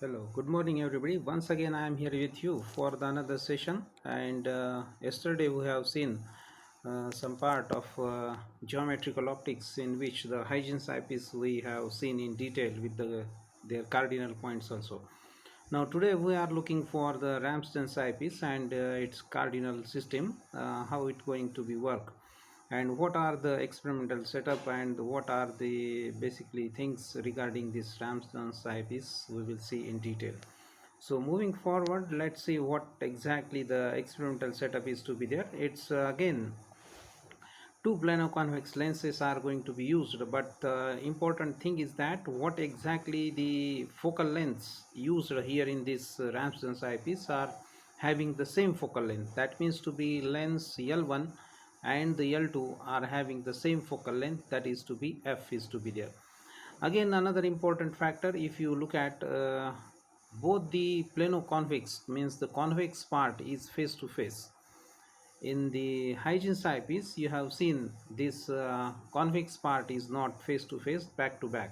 Hello, good morning everybody. Once again, I am here with you for the another session. And yesterday we have seen some part of geometrical optics in which the Huygens eyepiece we have seen in detail with their cardinal points also. Now today we are looking for the Ramsden's eyepiece and its cardinal system, how it going to be work, and what are the experimental setup and what are the basically things regarding this Ramsden's eyepiece we will see in detail. So moving forward, let's see what exactly the experimental setup is to be there. It's again two plano convex lenses are going to be used, but the important thing is that what exactly the focal lengths used here in this Ramsden's eyepiece are having the same focal length. That means to be lens L1 and the L2 are having the same focal length, that is to be f is to be there. Again, another important factor, if you look at both the plano convex, means the convex part is face to face. In the Huygens eyepiece you have seen this convex part is not face to face, back to back,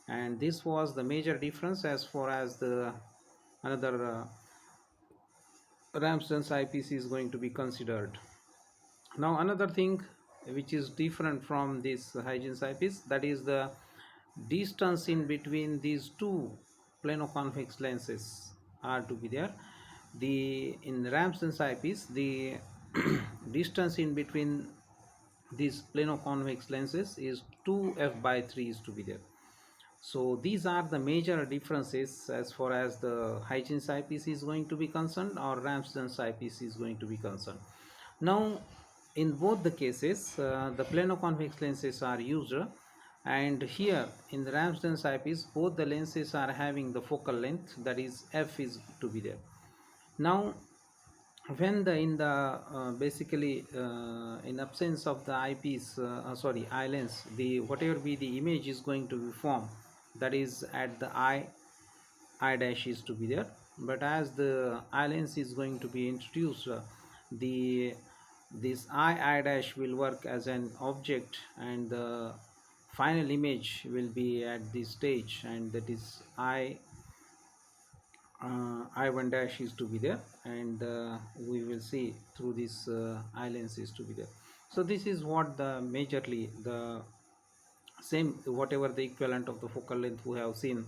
and this was the major difference as far as the another Ramsden's eyepiece is going to be considered. Now another thing which is different from this Huygens eyepiece, that is the distance in between these two plano convex lenses are to be there. The in Ramsden's eyepiece, the distance in between these plano convex lenses is 2f by 3 is to be there. So these are the major differences as far as the Huygens eyepiece is going to be concerned or Ramsden's eyepiece is going to be concerned. Now in both the cases the plano convex lenses are used, and here in the Ramsden's eyepiece both the lenses are having the focal length, that is f is to be there. Now when the in the basically in absence of the eyepiece eye lens, the whatever be the image is going to be formed, that is at the eye dash is to be there. But as the eye lens is going to be introduced, the this eye dash will work as an object, and the final image will be at this stage, and that is I1 dash is to be there, and we will see through this eye lens is to be there. So this is what the majorly the same, whatever the equivalent of the focal length we have seen,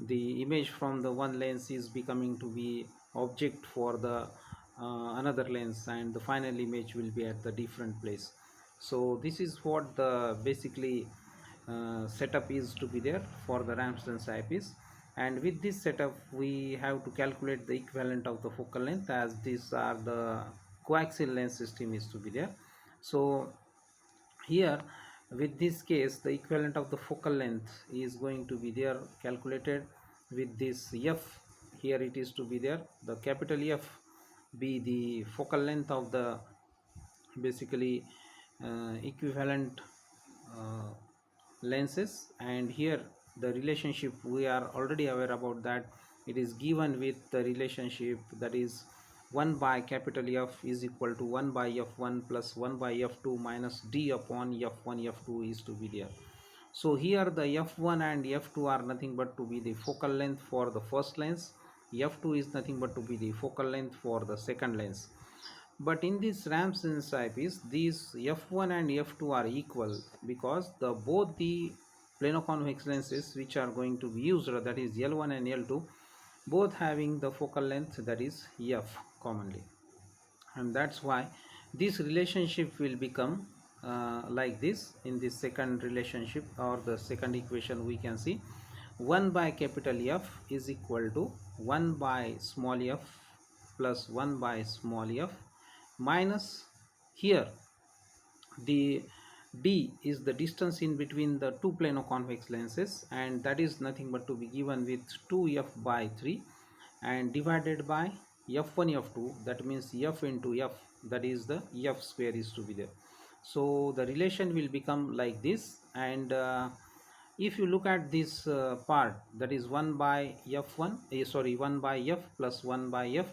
the image from the one lens is becoming to be object for the another lens, and the final image will be at the different place. So this is what the basically setup is to be there for the Ramsden's eyepiece. And with this setup we have to calculate the equivalent of the focal length, as these are the coaxial lens system is to be there. So here with this case the equivalent of the focal length is going to be there calculated with this f. Here it is to be there, the capital F be the focal length of the basically equivalent uh, lenses, and here the relationship we are already aware about, that it is given with the relationship, that is 1 by capital F is equal to 1 by f1 plus 1 by f2 minus d upon f1 f2 is to be there. So here the f1 and f2 are nothing but to be the focal length for the first lens, f2 is nothing but to be the focal length for the second lens. But in this Ramsden's eyepiece, these f1 and f2 are equal, because the both the plano-convex lenses which are going to be used, that is L1 and L2, both having the focal length, that is f commonly, and that's why this relationship will become like this. In this second relationship or the second equation we can see 1 by capital F is equal to 1 by small f plus 1 by small f minus, here the d is the distance in between the two plano-convex lenses, and that is nothing but to be given with 2f by 3 and divided by f1 f2, that means f into f, that is the f square is to be there. So the relation will become like this, and if you look at this part, that is 1 by f1 1 by f plus 1 by f,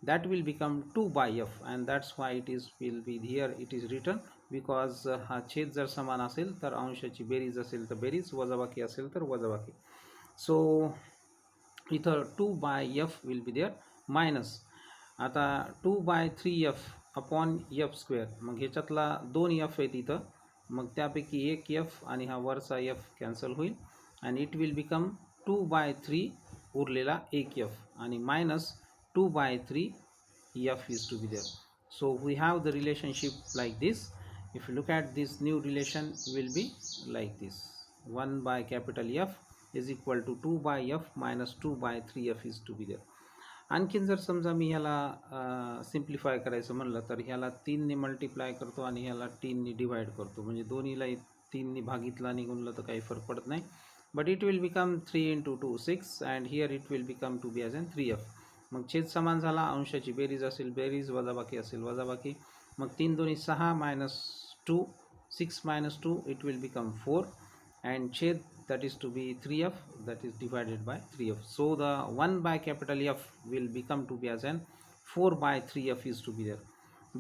that will become 2 by f, and that's why it is will be here it is written, because हा छेद जर समान असेल तर अंशाची berries असेल तर berries, वजाबाकी असेल तर वजाबाकी. So इथं 2 by F will be there minus आता 2/3f अपॉन एफ स्क्वेअर मग ह्याच्यातला 2 एफ आहेत इथं मग त्यापैकी एक एफ आणि हा वरचा एफ कॅन्सल होईल आणि इट विल बिकम 2/3 उरलेला एक एफ आणि minus 2/3 f is to be there. So we have the relationship like this. If you look at this new relation will be like this, 1 by capital F is equal to 2 by f minus 2 by 3f is to be there. आणखीन जर समजा मी ह्याला simplify करायचं म्हणलं तर ह्याला 3ने multiply करतो आणि ह्याला 3ने डिवाइड करतो म्हणजे दोन्हीला 3ने भागितलं आणि गुणलं तर काही फरक पडत नाही but it will become 3 into 2 6 and here it will become to be as an 3f. मग छेद समान झाला अंशाची बेरीज असेल बेरीज वजाबाकी असेल वजाबाकी मग 3 दोन्ही 6 minus 2 6 minus 2 it will become 4 and छेद that is to be 3f that is divided by 3f. So the 1 by capital F will become to be as an 4 by 3f is to be there.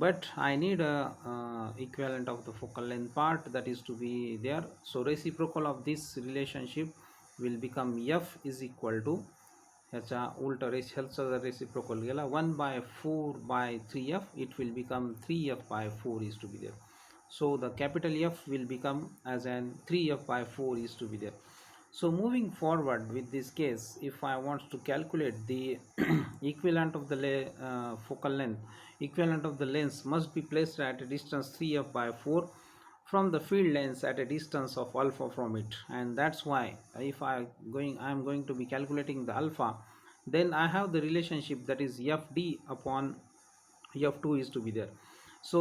But I need a equivalent of the focal length part that is to be there. So reciprocal of this relationship will become f is equal to ह्याचा उलट ह्याचा जर reciprocal गेला 1/4/3f it will become 3f/4 is to be there. So the capital F will become as an 3f/4 is to be there. So moving forward with this case, if I want to calculate the equivalent of the focal length, equivalent of the length must be placed at a distance 3f/4 from the field length at a distance of alpha from it, and that's why if I'm going to be calculating the alpha, then I have the relationship that is fd upon f2 is to be there. So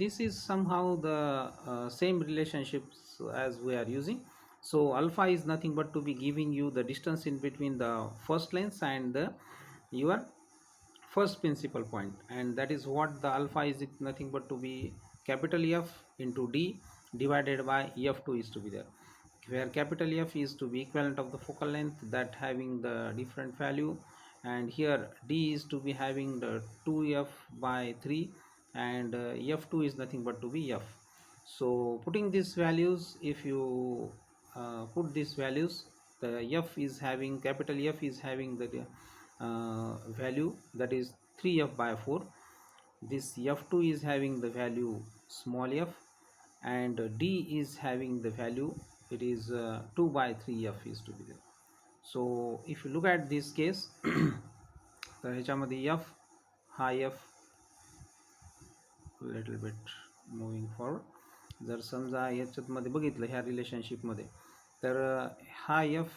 this is somehow the same relationships as we are using. So alpha is nothing but to be giving you the distance in between the first length and the your first principal point, and that is what the alpha is nothing but to be capital F into d divided by f2 is to be there, where capital F is to be equivalent of the focal length that having the different value, and here d is to be having the 2f/3 and f2 is nothing but to be f. So putting these values, if you put these values, the f is having capital F is having the value that is 3f/4, this f2 is having the value small f, and d is having the value it is 2/3f is to be there. So if you look at this case तर ह्याच्यामध्ये f हा f little bit moving forward जर समजा याच्यामध्ये बघितलं ह्या रिलेशनशिपमध्ये तर हा f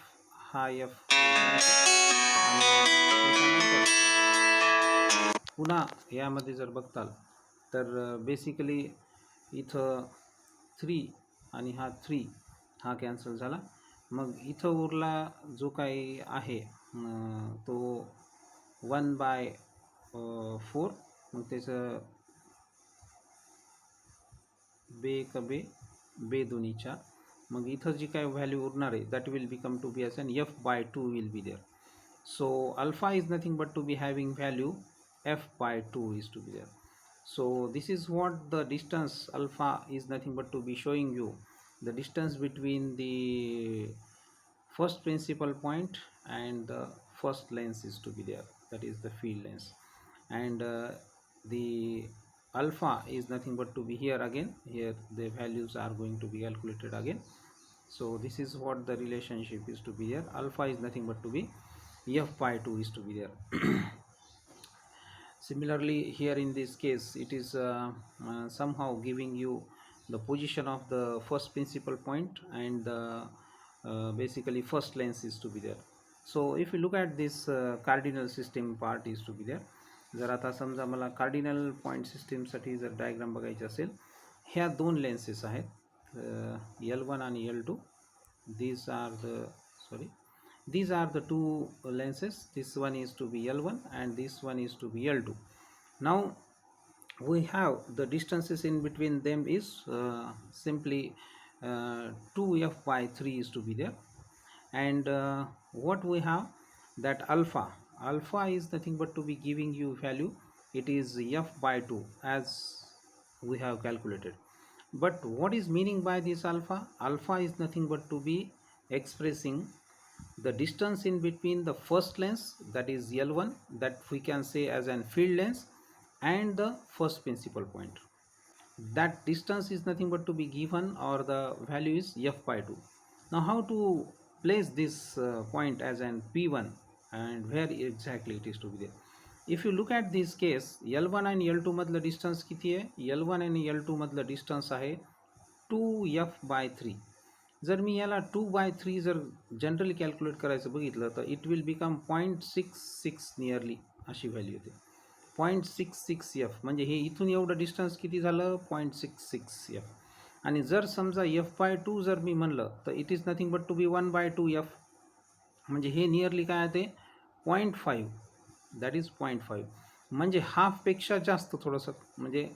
पुन्हा यामध्ये जर बघताल तर बेसिकली इथं 3 आणि हा 3 हा कॅन्सल झाला मग इथं उरला जो काही आहे तो 1/4 मग त्याचं बे दोन्ही 4 मग इथं जी काही व्हॅल्यू उरणार आहे that will become to be as an f/2 will be there. So alpha is nothing but to be having value f/2 is to be there. So this is what the distance alpha is nothing but to be showing you the distance between the first principal point and the first length is to be there, that is the field length, and the alpha is nothing but to be here again, here the values are going to be calculated again. So this is what the relationship is to be there, alpha is nothing but to be f/2 is to be there. Similarly here in this case it is somehow giving you the position of the first principal point and the basically first length is to be there. So if you look at this cardinal system part is to be there. जर आता समजा मला cardinal point सिस्टीमसाठी जर diagram बघायची असेल ह्या दोन lenses आहेत L1 आणि L2. These are the two lenses. This one is to be L1 and this one is to be L2. Now we have the distances in between them is simply 2f/3 is to be there, and what we have that alpha is nothing but to be giving you value, it is f/2 as we have calculated. But what is meaning by this alpha is nothing but to be expressing the distance in between the first lens, that is L1, that we can say as an field lens, and the first principal point. That distance is nothing but to be given, or the value is f by 2. Now how to place this point as an p1, and where exactly it is to be there? If you look at this case, L1 आणि L2 मधलं distance किती आहे? L1 आणि L2 मधलं distance आहे 2f/3. जर मी याला 2/3 जर जनरली कॅल्क्युलेट करायचं बघितलं तर इट विल बिकम 0.66 नियरली अशी व्हॅल्यू येते. 0.66f म्हणजे हे इथून एवढं डिस्टन्स किती झालं? 0.66f. आणि जर समजा f/2 जर मी म्हणलं तर it is nothing but to be 1/2f, म्हणजे हे नियरली काय आहे ते 0.5, दॅट इज 0.5, म्हणजे हाफपेक्षा जास्त थोडंसं. म्हणजे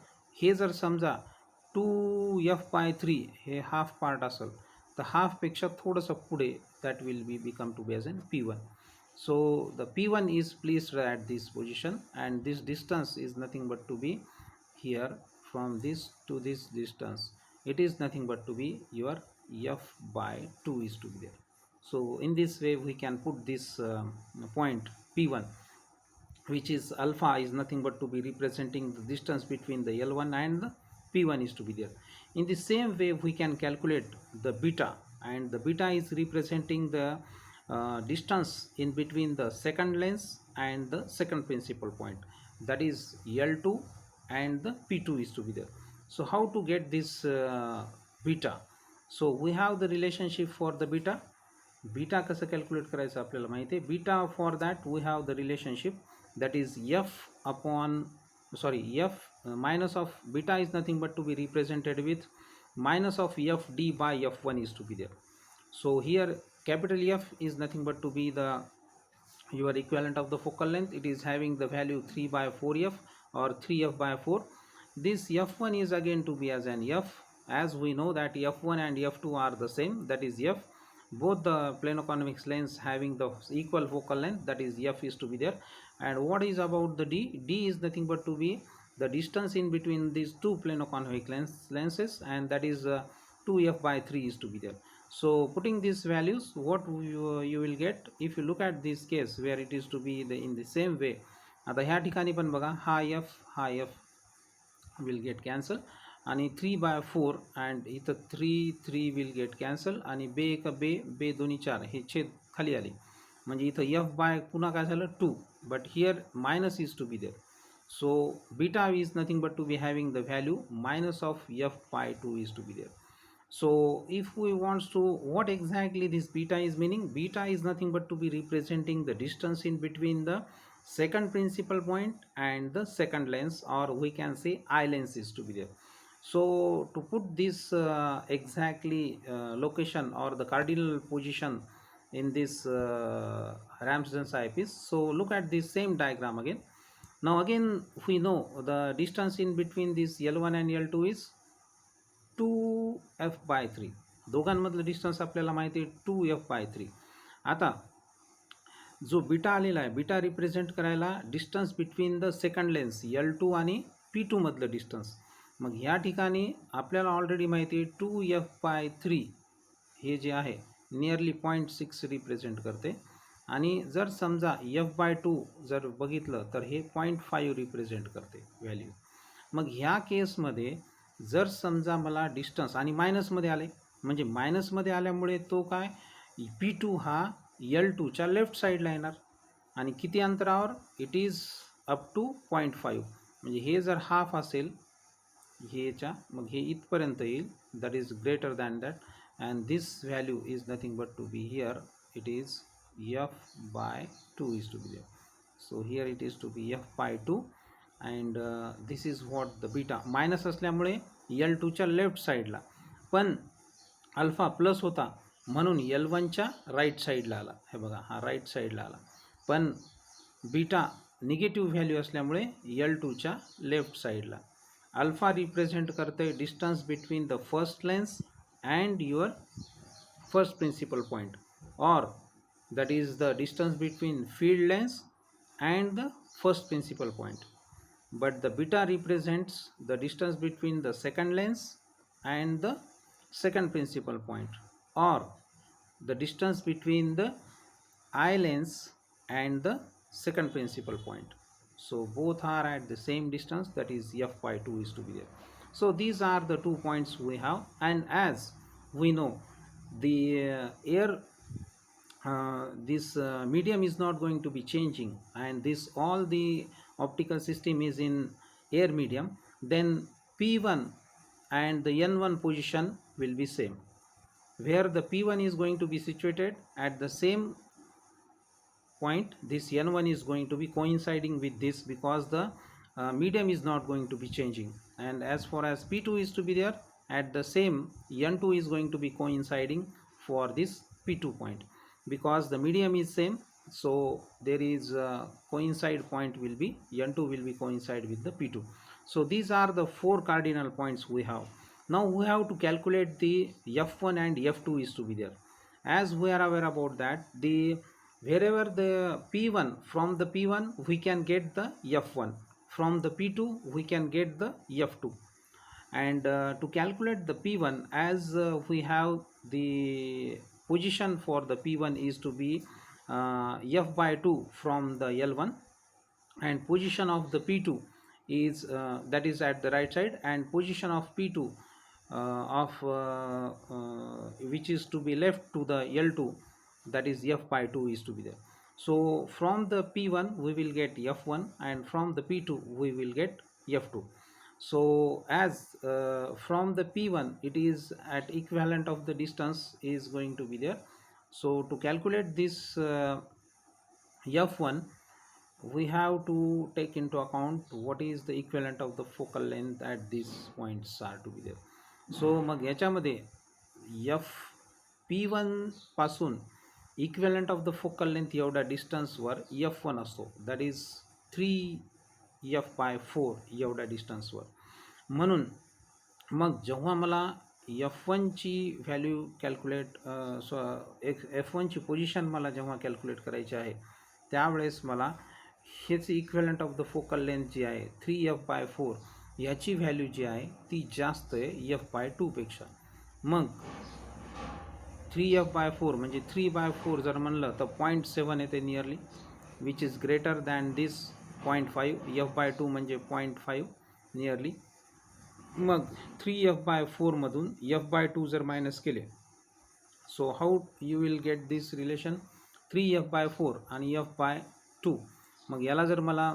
हे जर समजा 2f/3 हे हाफ पार्ट असेल तर हाफपेक्षा थोडंसं पुढे that will be become to be as an p1. So the p1 is placed at this position, and this distance is nothing but to be here, from this to this distance, it is nothing but to be your f/2 is to be there. So in this way we can put this point p1, which is alpha, is nothing but to be representing the distance between the L1 and the p1 is to be there. In the same way we can calculate the beta, and the beta is representing the distance in between the second lens and the second principal point, that is L2, and the p2 is to be there. So how to get this beta? So we have the relationship for the beta. Beta कसं calculate करायचं आपल्याला माहिती आहे. Beta for that we have the relationship, that is f minus of beta is nothing but to be represented with minus of fd by f1 is to be there. So here capital F is nothing but to be the your equivalent of the focal length. It is having the value 3/4f or 3f/4. This f1 is again to be as an f, as we know that f1 and f2 are the same, that is f. Both the plano convex lens having the equal focal length, that is f is to be there. And what is about the d? D is nothing but to be the distance in between these two plano convex lenses, and that is 2f/3 is to be there. So putting these values, what you will get if you look at this case where it is to be in the same way. आता ह्या ठिकाणी पण बघा, हा f will get cancel, आणि 3/4 and इथं 3 will get cancel, आणि बे एक बे दोन्ही 4 हे छेद खाली आले, म्हणजे इथं f by पुन्हा काय झालं 2, but here minus is to be there. So beta is nothing but to be having the value minus of f/2 is to be there. So if we want to, what exactly this beta is meaning? Beta is nothing but to be representing the distance in between the second principal point and the second lens, or we can say eye lens is to be there. So to put this exactly location or the cardinal position in this Ramsden's eyepiece, so look at this same diagram again. Now again we know the distance in between this L1 and L2 is 2f/3. दोघांमधलं distance आपल्याला माहिती आहे 2f/3. आता जो beta आलेला आहे, beta represent करायला distance between the second lens L2 आणि p2 मधलं डिस्टन्स. मग ह्या ठिकाणी आपल्याला ऑलरेडी माहिती आहे 2f/3 हे जे आहे नियरली 0.6 रिप्रेझेंट करते, आणि जर समजा f/2 जर बघितलं तर हे 0.5 रिप्रेझेंट करते व्हॅल्यू. मग ह्या केसमध्ये जर समजा मला डिस्टन्स आणि मायनसमध्ये आले, म्हणजे मायनसमध्ये आल्यामुळे तो काय p2 हा L2च्या लेफ्ट साईडला येणार, आणि किती अंतरावर? इट इज अप टू 0.5, म्हणजे हे जर हाफ असेल हेच्या, मग हे इथपर्यंत येईल, that is greater than that, and this value is nothing but to be here, it is f/2 is to be there. So here it is to be f/2, and this is what the beta. Minus असल्यामुळे L2च्या left साईडला, पण alpha plus होता म्हणून L1च्या right साईडला आला. हे बघा, हा राईट साईडला आला, पण बीटा निगेटिव्ह व्हॅल्यू असल्यामुळे L2च्या लेफ्ट साईडला. अल्फा रिप्रेझेंट करते distance between the first lens and your first principal point, or that is the distance between field lens and the first principal point. But the beta represents the distance between the second lens and the second principal point, or the distance between the I lens and the second principal point. So both are at the same distance, that is f by 2 is to be there. So these are the 2 points we have, and as we know, the air this medium is not going to be changing, and this all the optical system is in air medium, then P1 and the N1 position will be same, where the P1 is going to be situated at the same point, this N1 is going to be coinciding with this, because the medium is not going to be changing. And as far as P2 is to be there, at the same N2 is going to be coinciding for this P2 point, because the medium is same. So there is coincide point will be N2 will be coincide with the P2. So these are the 4 cardinal points we have. Now we have to calculate the F1 and F2 is to be there. As we are aware about that, the wherever the P1, from the P1 we can get the F1, from the P2 we can get the F2. And to calculate the P1, as we have the position for the P1 is to be f by 2 from the L1, and position of the P2 is that is at the right side, and position of P2 which is to be left to the L2, that is f by 2 is to be there. So from the P1 we will get f1, and from the P2 we will get f2. So as from the P1 it is at equivalent of the distance is going to be there. So to calculate this f1, we have to take into account what is the equivalent of the focal length at these points are to be there. So मग याच्यामध्ये f P1 पासून equivalent of the focal length एवढ्या डिस्टन्सवर f1 असतो, that is 3f/4 एवढ्या डिस्टन्सवर. म्हणून मग जेव्हा मला f1 ची value calculate f1 ची पोझिशन मला जेव्हा कॅल्क्युलेट करायची आहे, त्यावेळेस मला हेच equivalent of the focal length जी आहे 3f/4 याची व्हॅल्यू जी आहे ती जास्त आहे f/2 पेक्षा. मग 3f/4 म्हणजे 3/4 जर म्हणलं तर 0.7 येते nearly, which is greater than this 0.5. f/2 म्हणजे 0.5 नियरली. मग 3f/4 मधून f/2 जर मायनस केले, so how you will get this relation 3f/4 आणि f/2. मग याला जर मला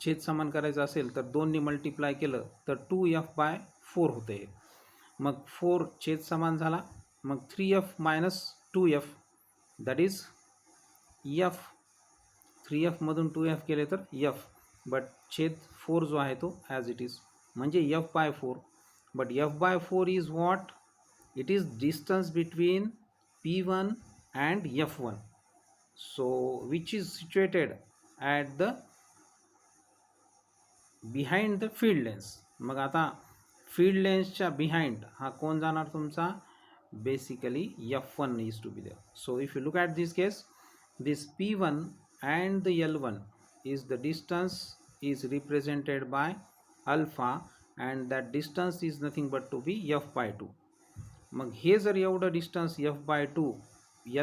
छेद समान करायचं असेल तर 2 ने मल्टिप्लाय केलं तर 2f/4 होते. मग 4 छेद समान झाला, मग 3f minus 2f that is f. 3f मधून 2f केले तर f, बट छेद 4 जो आहे तो ॲज इट इज म्हणजे f/4. But f/4 is what? It is distance between P1 and f1, so which is situated at the behind the field lens. मग आता फील्ड लेन्सच्या बिहाइंड हा कोण जाणार तुमचा? Basically f1 is to be there. So if you look at this case, this P1 and the L1 is the distance is represented by alpha, and that distance is nothing but to be f/2. मग हे जर एवढं distance f/2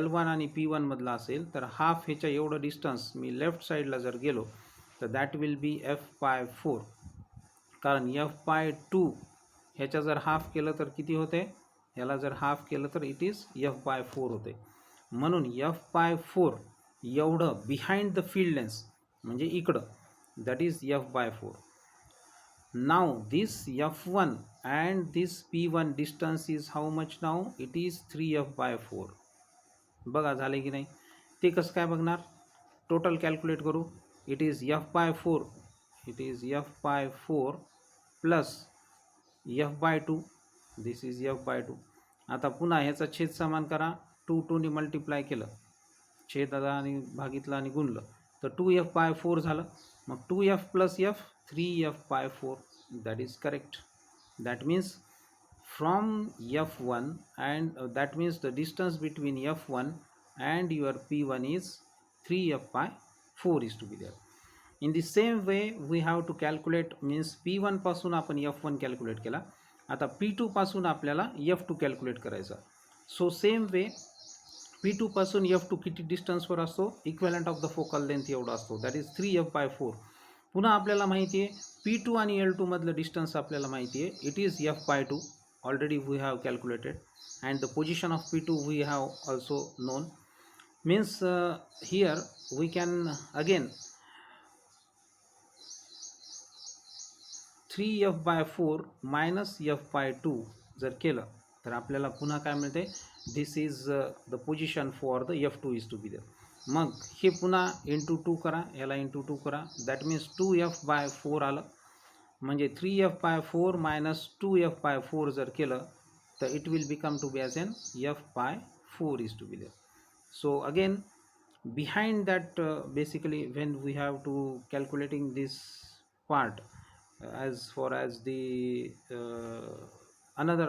L1 आणि P1 मधला असेल तर half ह्याच्या एवढं distance मी left साईडला जर गेलो तर दॅट विल बी f/4. कारण f/2 ह्याच्या जर हाफ केलं तर किती होते? ह्याला जर हाफ केलं तर इट इज f/4 होते. म्हणून f/4 एवढं बिहाइंड द फील्ड लेन्स म्हणजे इकडं, that is f/4. Now this f1 and this P1 distance is how much now? It is 3f/4. बघा झाले की नाही? ते कसं काय बघणार? टोटल कॅल्क्युलेट करू. It is f/4, it is f/4 plus f/2, this is f/2. आता पुन्हा ह्याचा छेद समान करा. 2 ने मल्टिप्लाय केलं, छेदाला आणि भागितलं आणि गुणलं तर 2f/4 झालं. मग 2f plus f 3f/4, that is correct. That means from f1 and that means the distance between f1 and your P1 is 3f/4 is to be there. In the same way we have to calculate, means P1 पासून आपण f1 calculate केला, आता P2 पासून आपल्याला f2 calculate करायचा. So same way P2 पासून F2 किती डिस्टन्सवर असतो, equivalent of the focal length एवढा असतो, दॅट इज 3f/4. पुन्हा आपल्याला माहिती आहे P2 आणि L2 मधलं डिस्टन्स आपल्याला माहिती आहे, it is f/2. Already we have calculated, and the position of P2 we have also known. Means here we can again 3f/4 minus f/2 जर केलं तर आपल्याला पुन्हा काय मिळते, this is the position for the F2 is to be there. मग हे पुन्हा इंटू 2 करा, याला इंटू 2 करा, दॅट मीन्स 2f/4 आलं. म्हणजे 3f/4 मायनस 2f/4 जर केलं तर it will become to be as an f/4 is to be there. So again, behind that, basically when we have to calculating this part, as far as the another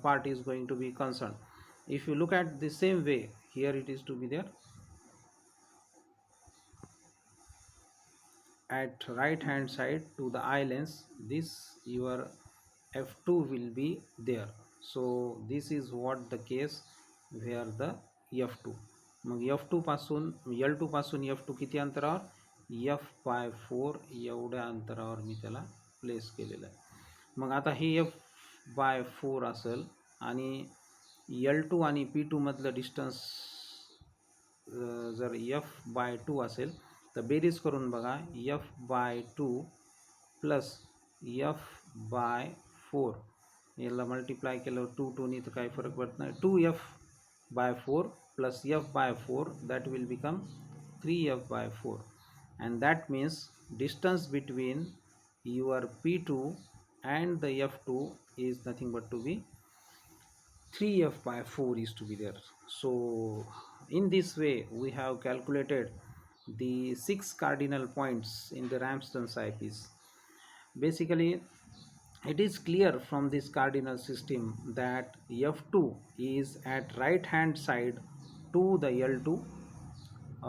part is going to be concerned, if you look at the same way, here it is to be there at right hand side to the eye lens, this your f2 will be there. So this is what the case where the f2. Mug f2 पासून L2 पासून f2 किती अंतरावर, f/4 एवढ्या अंतरावर मी त्याला place केलेलं आहे. मग आता हे f/4 असेल आणि L2 आणि P2 मधलं डिस्टन्स जर f/2 असेल तर बेरीज करून बघा, f/2 प्लस f/4 याला मल्टिप्लाय केल्यावर 2 2 तर काही फरक पडत नाही, 2f/4 plus f/4, that will become 3f/4, and that means distance between your P2 and the F2 is nothing but to be 3f/4 is to be there. So in this way we have calculated the 6 cardinal points in the Ramsden's eyepiece. Basically it is clear from this cardinal system that F2 is at right hand side to the L2,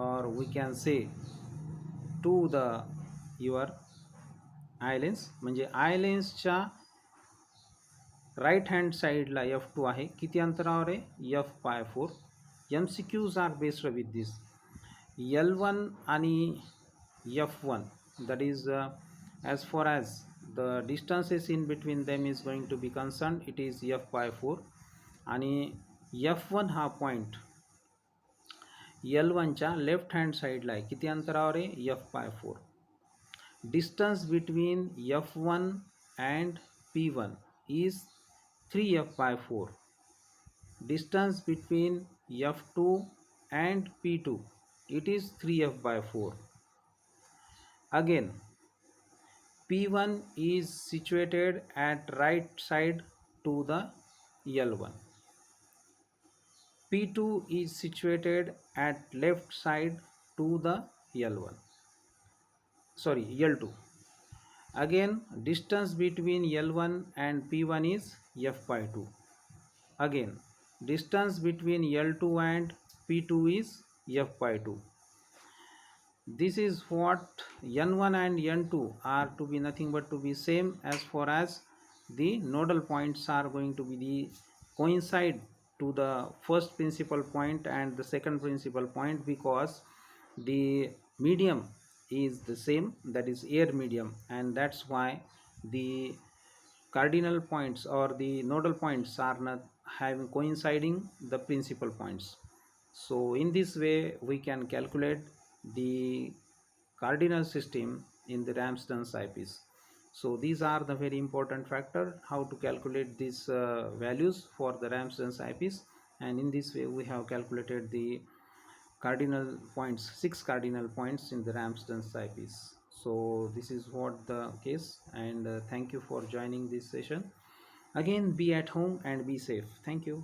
or we can say to the your eye lens. म्हणजे आय लेन्सच्या right hand साईडला F2 आहे, किती अंतरावर आहे, f/4. MCQs are based with this. L1 आणि F1, that is as far as the distances in between them is going to be concerned, it is f/4. आणि F1 हा point L1च्या left hand साईडला आहे, किती अंतरावर आहे, f/4. Distance between F1 and P1 is 3f/4. Distance between F2 and P2, it is 3f/4. Again, P1 is situated at right side to the L1. P2 is situated at left side to the L1. Sorry, L2. Again, distance between L1 and P1 is f/2. Again, distance between L2 and P2 is f/2. This is what N1 and N2 are to be nothing but to be same as far as the nodal points are going to be the coincide to the first principal point and the second principal point, because the medium is the same, that is air medium, and that's why the cardinal points or the nodal points are not having coinciding the principal points. So in this way we can calculate the cardinal system in the Ramsden's eyepiece. So these are the very important factor how to calculate these values for the Ramsden's eyepiece, and in this way we have calculated the cardinal points, 6 cardinal points in the Ramsden's eyepiece. So this is what the case, and thank you for joining this session. Again, be at home and be safe. Thank you.